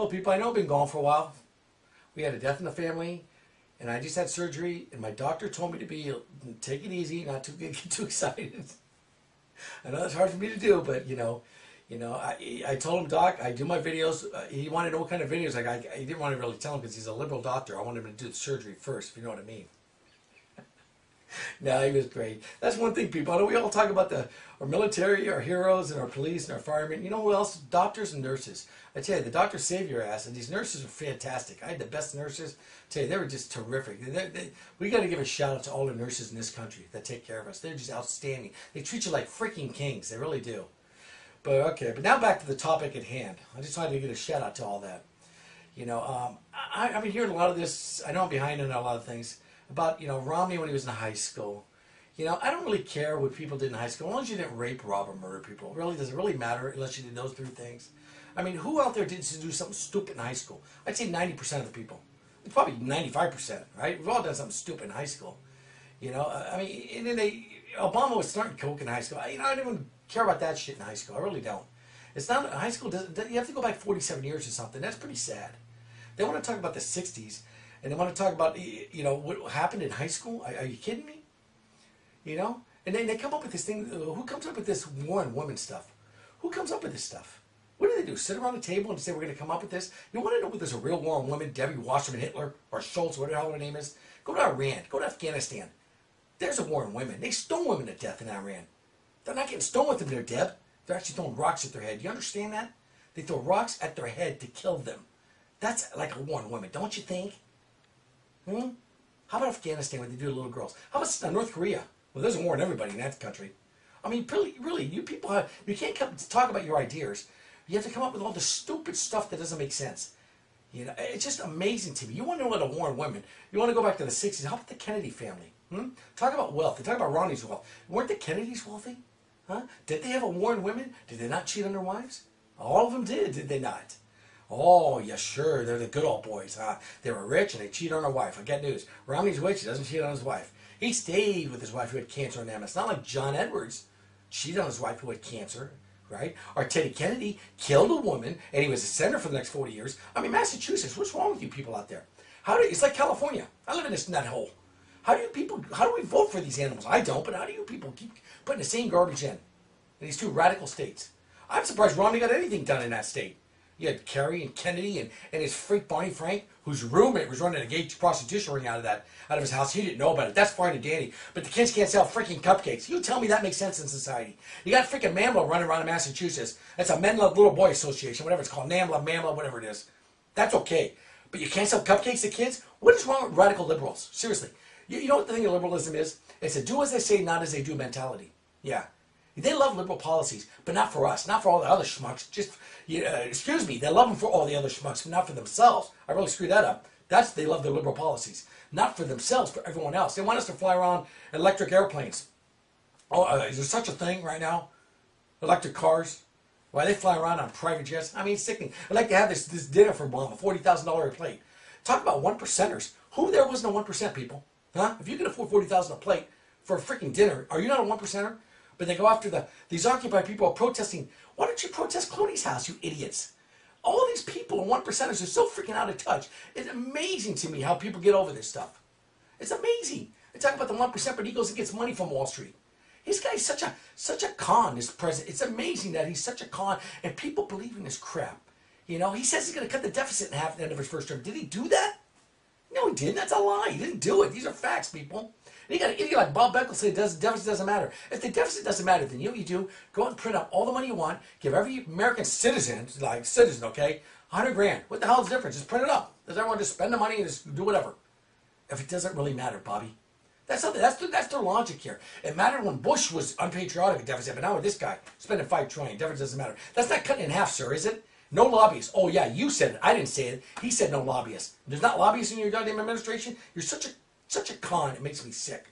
Well, people, I know I've been gone for a while. We had a death in the family, and I just had surgery, and my doctor told me to take it easy, not to get too excited. I know that's hard for me to do, but I told him, Doc, I do my videos. He wanted to know what kind of videos. He didn't want to really tell him because he's a liberal doctor. I wanted him to do the surgery first, if you know what I mean. No, he was great. That's one thing, people. I know we all talk about our military, our heroes, and our police, and our firemen. You know who else? Doctors and nurses. I tell you, the doctors save your ass, and these nurses are fantastic. I had the best nurses. I tell you, they were just terrific. We got to give a shout out to all the nurses in this country that take care of us. They're just outstanding. They treat you like freaking kings. They really do. But now back to the topic at hand. I just wanted to give a shout out to all that. I've been hearing a lot of this. I know I'm behind on a lot of things about, Romney when he was in high school. I don't really care what people did in high school. As long as you didn't rape, rob, or murder people. Really, does it really matter unless you did those three things? I mean, who out there did do something stupid in high school? I'd say 90% of the people. It's probably 95%, right? We've all done something stupid in high school. I mean, and then Obama was starting coke in high school. I don't even care about that shit in high school. I really don't. It's not, high school, you have to go back 47 years or something. That's pretty sad. They want to talk about the 60s, and they want to talk about, what happened in high school. Are you kidding me? And then they come up with this thing. Who comes up with this one woman stuff? Who comes up with this stuff? What do they do? Sit around the table and say we're going to come up with this? You want to know if there's a real war on women? Debbie Wasserman Hitler or Schultz, whatever her name is. Go to Iran. Go to Afghanistan. There's a war on women. They stone women to death in Iran. They're not getting stoned with them there, Deb. They're actually throwing rocks at their head. You understand that? They throw rocks at their head to kill them. That's like a war on women, don't you think? How about Afghanistan where they do to little girls? How about North Korea? Well, there's a war on everybody in that country. I mean, really, you people you can't come to talk about your ideas. You have to come up with all the stupid stuff that doesn't make sense. It's just amazing to me. You want to know what a war on women? You want to go back to the 60s? How about the Kennedy family? Talk about wealth. They talk about Ronnie's wealth. Weren't the Kennedys wealthy? Huh? Did they have a war on women? Did they not cheat on their wives? All of them did they not? Oh, yeah, sure. They're the good old boys, huh? They were rich and they cheated on their wife. I get news. Romney's rich. He doesn't cheat on his wife. He stayed with his wife who had cancer on them. It's not like John Edwards cheated on his wife who had cancer, right? Or Teddy Kennedy killed a woman and he was a senator for the next 40 years. I mean, Massachusetts, what's wrong with you people out there? It's like California. I live in this nut hole. How do we vote for these animals? I don't, but how do you people keep putting the same garbage in these two radical states? I'm surprised Romney got anything done in that state. You had Kerry and Kennedy and his freak Barney Frank, whose roommate was running a gay prostitution ring out of his house. He didn't know about it. That's fine and dandy. But the kids can't sell freaking cupcakes. You tell me that makes sense in society. You got freaking MAMLA running around in Massachusetts. That's a Men Love Little Boy Association, whatever it's called. NAMLA, MAMLA, whatever it is. That's okay. But you can't sell cupcakes to kids? What is wrong with radical liberals? Seriously. You know what the thing of liberalism is? It's a do as they say, not as they do mentality. Yeah. They love liberal policies, but not for us, not for all the other schmucks. Excuse me, they love them for all the other schmucks, but not for themselves. I really screwed that up. They love their liberal policies, not for themselves, for everyone else. They want us to fly around electric airplanes. Oh, is there such a thing right now? Electric cars? Why they fly around on private jets? I mean, it's sickening. I'd like to have this dinner for Obama, $40,000 a plate. Talk about 1%ers. Who there wasn't a 1% people? Huh? If you can afford $40,000 a plate for a freaking dinner, are you not a 1%er? But they go after these Occupy people are protesting. Why don't you protest Clooney's house, you idiots? All these people and 1%ers are so freaking out of touch. It's amazing to me how people get over this stuff. It's amazing. They talk about the 1%, but he goes and gets money from Wall Street. This guy's such a con, this president. It's amazing that he's such a con, and people believe in this crap. He says he's going to cut the deficit in half at the end of his first term. Did he do that? No, he didn't. That's a lie. He didn't do it. These are facts, people. You got an idiot like Bob Beckel say the deficit doesn't matter. If the deficit doesn't matter, then you know what you do? Go out and print out all the money you want. Give every American citizen, okay, 100 grand. What the hell is the difference? Just print it up. Does everyone just spend the money and just do whatever? If it doesn't really matter, Bobby. That's their logic here. It mattered when Bush was unpatriotic at deficit, but now with this guy spending $5 trillion, deficit doesn't matter. That's not cutting in half, sir, is it? No lobbyists. Oh yeah, you said it. I didn't say it. He said no lobbyists. There's not lobbyists in your goddamn administration. You're such a con. It makes me sick.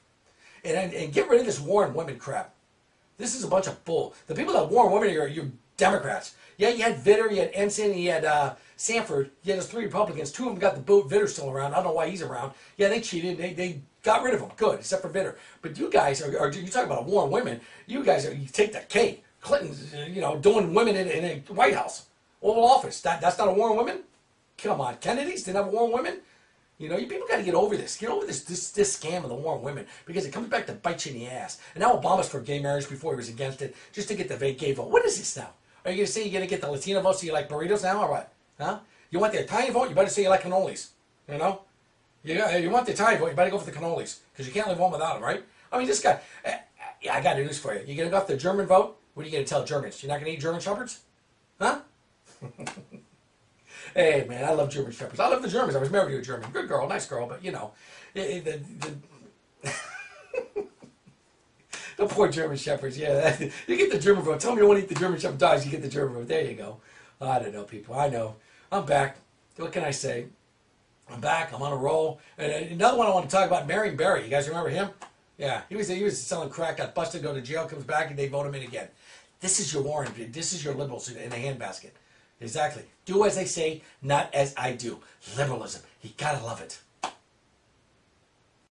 And get rid of this war on women crap. This is a bunch of bull. The people that war on women are you Democrats. Yeah, you had Vitter, you had Ensign, you had Sanford. You had those three Republicans. Two of them got the boot. Vitter's still around. I don't know why he's around. Yeah, they cheated. They got rid of him. Good, except for Vitter. But you guys are you talk about a war on women. You guys you take the cake. Clinton's doing women in a White House, Oval Office. That's not a war on women. Come on, Kennedys didn't have war on women. You know, you people got to get over this. Get over this scam of the war on women, because it comes back to bite you in the ass. And now Obama's for gay marriage before he was against it, just to get the gay vote. What is this now? Are you going to say you're going to get the Latino vote so you like burritos now, or what? Huh? You want the Italian vote? You better say you like cannolis. You know? You want the Italian vote? You better go for the cannolis, because you can't live home without them, right? I mean, this guy. Yeah, I got news for you. You going to go for the German vote? What are you going to tell Germans? You're not going to eat German shepherds? Huh? Hey, man, I love German shepherds. I love the Germans. I was married to a German. Good girl, nice girl, but, you know. The poor German shepherds, yeah. You get the German vote. Tell me you want to eat the German shepherd dogs, you get the German vote. There you go. I don't know, people. I know. I'm back. What can I say? I'm back. I'm on a roll. And another one I want to talk about, Marion Barry. You guys remember him? Yeah, he was selling crack, got busted, go to jail, comes back, and they vote him in again. This is your Warren. This is your liberals in a handbasket. Exactly. Do as I say, not as I do. Liberalism. You gotta love it.